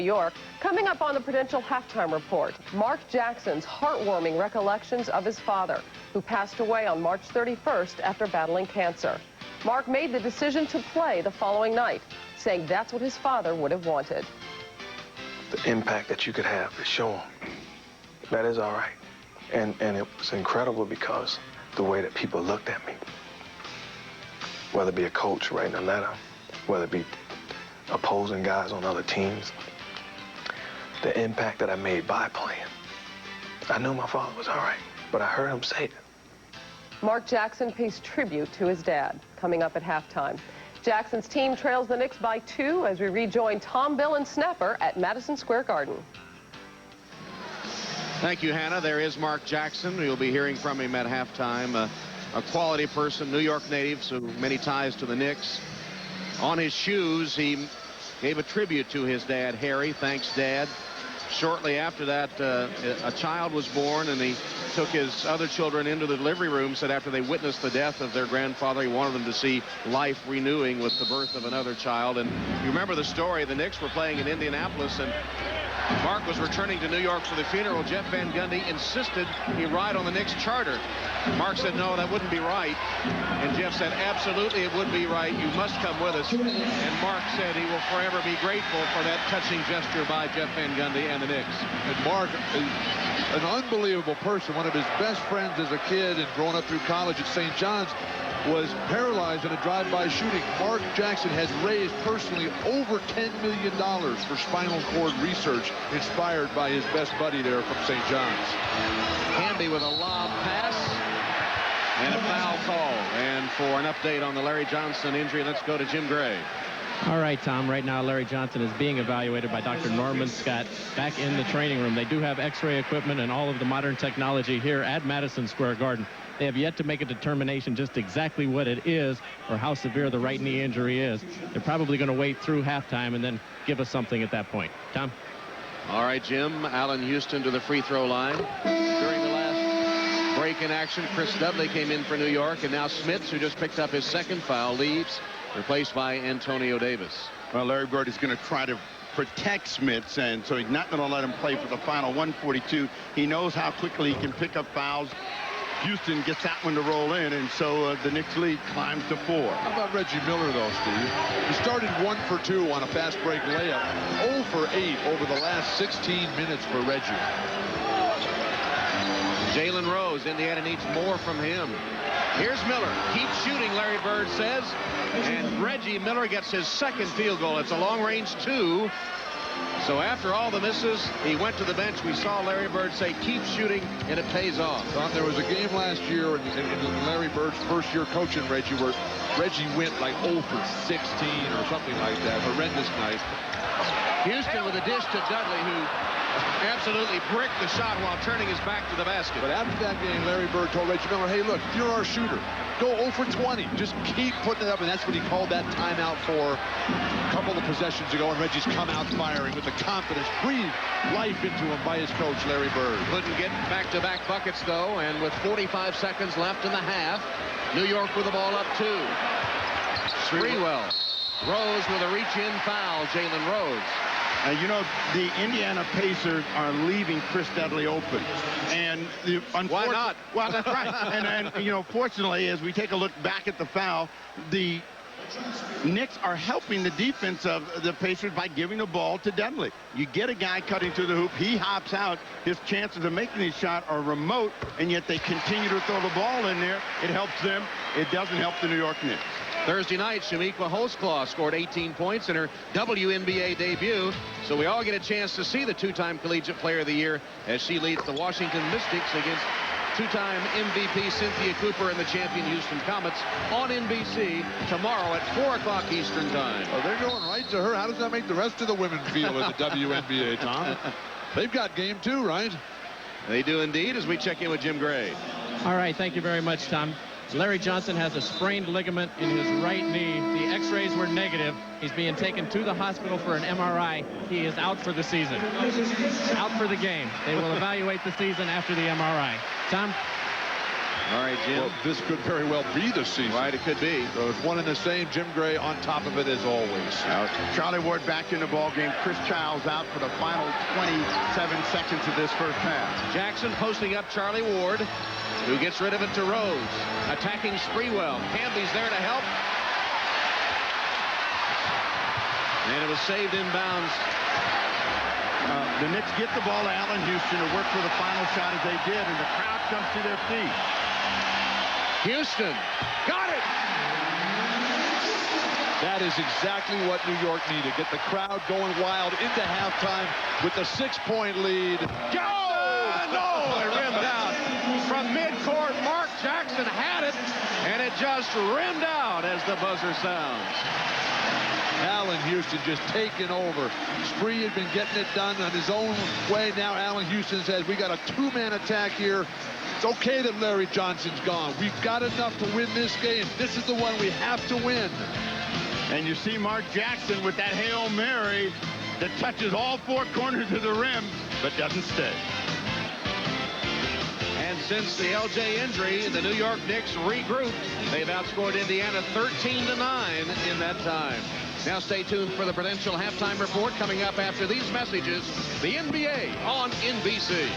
New York. Coming up on the Prudential Halftime Report, Mark Jackson's heartwarming recollections of his father, who passed away on March 31st after battling cancer. Mark made the decision to play the following night, saying that's what his father would have wanted. The impact that you could have is shown. That is all right. And it was incredible because the way that people looked at me, whether it be a coach writing a letter, whether it be opposing guys on other teams, the impact that I made by playing. I knew my father was all right, but I heard him say it. Mark Jackson pays tribute to his dad, coming up at halftime. Jackson's team trails the Knicks by 2 as we rejoin Tom, Bill, and Snapper at Madison Square Garden. Thank you, Hannah. There is Mark Jackson. You'll be hearing from him at halftime. A quality person, New York native, so many ties to the Knicks. On his shoes, he gave a tribute to his dad, Harry. Thanks, Dad. Shortly after that, a child was born, and he took his other children into the delivery room, said after they witnessed the death of their grandfather, he wanted them to see life renewing with the birth of another child. And you remember the story, the Knicks were playing in Indianapolis, and Mark was returning to New York for the funeral. Jeff Van Gundy insisted he ride on the Knicks charter. Mark said, no, that wouldn't be right. And Jeff said, absolutely, it would be right. You must come with us. And Mark said he will forever be grateful for that touching gesture by Jeff Van Gundy and the Knicks. And Mark, an unbelievable person. One of his best friends as a kid and growing up through college at St. John's was paralyzed in a drive-by shooting. Mark Jackson has raised personally over $10 million for spinal cord research, inspired by his best buddy there from St. John's. Hamby with a lob pass and a foul call. And for an update on the Larry Johnson injury, let's go to Jim Gray. All right, Tom. Right now, Larry Johnson is being evaluated by Dr. Norman Scott back in the training room. They do have x-ray equipment and all of the modern technology here at Madison Square Garden. They have yet to make a determination just exactly what it is or how severe the right knee injury is. They're probably going to wait through halftime and then give us something at that point. Tom? All right, Jim. Allen Houston to the free throw line. During the last break in action, Chris Dudley came in for New York, and now Smits, who just picked up his second foul, leaves, replaced by Antonio Davis. Well, Larry Bird is going to try to protect Smits, and so he's not going to let him play for the final 142. He knows how quickly he can pick up fouls. Houston gets that one to roll in, and so the Knicks lead climbs to 4. How about Reggie Miller, though, Steve? He started 1 for 2 on a fast break layup. 0 for 8 over the last 16 minutes for Reggie. Jalen Rose, Indiana needs more from him. Here's Miller. Keep shooting, Larry Bird says. And Reggie Miller gets his second field goal. It's a long-range 2. So after all the misses, he went to the bench. We saw Larry Bird say, keep shooting, and it pays off. Tom, there was a game last year in Larry Bird's first year coaching Reggie where Reggie went like 0 for 16 or something like that. Horrendous night. Houston with a dish to Dudley, who absolutely bricked the shot while turning his back to the basket. But after that game, Larry Bird told Reggie Miller, hey, look, you're our shooter. Go 0 for 20. Just keep putting it up. And that's what he called that timeout for a couple of possessions ago. And Reggie's come out firing with the confidence, breathed life into him by his coach, Larry Bird. Couldn't get back-to-back buckets, though. And with 45 seconds left in the half, New York with the ball up 2. Sprewell. Rose with a reach-in foul, Jalen Rose. You know, the Indiana Pacers are leaving Chris Dudley open. And why not? Well, that's right. and, you know, fortunately, as we take a look back at the foul, the Knicks are helping the defense of the Pacers by giving the ball to Dudley. You get a guy cutting through the hoop, he hops out, his chances of making his shot are remote, and yet they continue to throw the ball in there. It helps them. It doesn't help the New York Knicks. Thursday night, Shamiqua Holtzclaw scored 18 points in her WNBA debut. So we all get a chance to see the two-time Collegiate Player of the Year as she leads the Washington Mystics against two-time MVP Cynthia Cooper and the champion Houston Comets on NBC tomorrow at 4 o'clock Eastern Time. Oh, they're going right to her. How does that make the rest of the women feel in the WNBA, Tom? They've got game 2, right? They do indeed, as we check in with Jim Gray. All right, thank you very much, Tom. Larry Johnson has a sprained ligament in his right knee. The x-rays were negative. He's being taken to the hospital for an MRI. He is out for the season. Out for the game. They will evaluate the season after the MRI. Tom? All right, Jim. Well, this could very well be the season. Right, it could be. So it's one and the same. Jim Gray on top of it as always. Charlie Ward back in the ball game. Chris Childs out for the final 27 seconds of this first half. Jackson posting up Charlie Ward, who gets rid of it to Rose. Attacking Sprewell. Camby's there to help. And it was saved inbounds. The Knicks get the ball to Allen Houston to work for the final shot as they did, and the crowd comes to their feet. Houston got it. That is exactly what New York needed. Get the crowd going wild into halftime with the 6-point lead. Go! No, it rimmed out. From midcourt, Mark Jackson had it, and it just rimmed out as the buzzer sounds. Allen Houston just taking over. Spree had been getting it done on his own way. Now Allen Houston says, we got a two-man attack here. It's okay that Larry Johnson's gone. We've got enough to win this game. This is the one we have to win. And you see Mark Jackson with that Hail Mary that touches all four corners of the rim, but doesn't stay. And since the LJ injury, the New York Knicks regroup. They've outscored Indiana 13-9 in that time. Now stay tuned for the Prudential Halftime Report coming up after these messages. The NBA on NBC.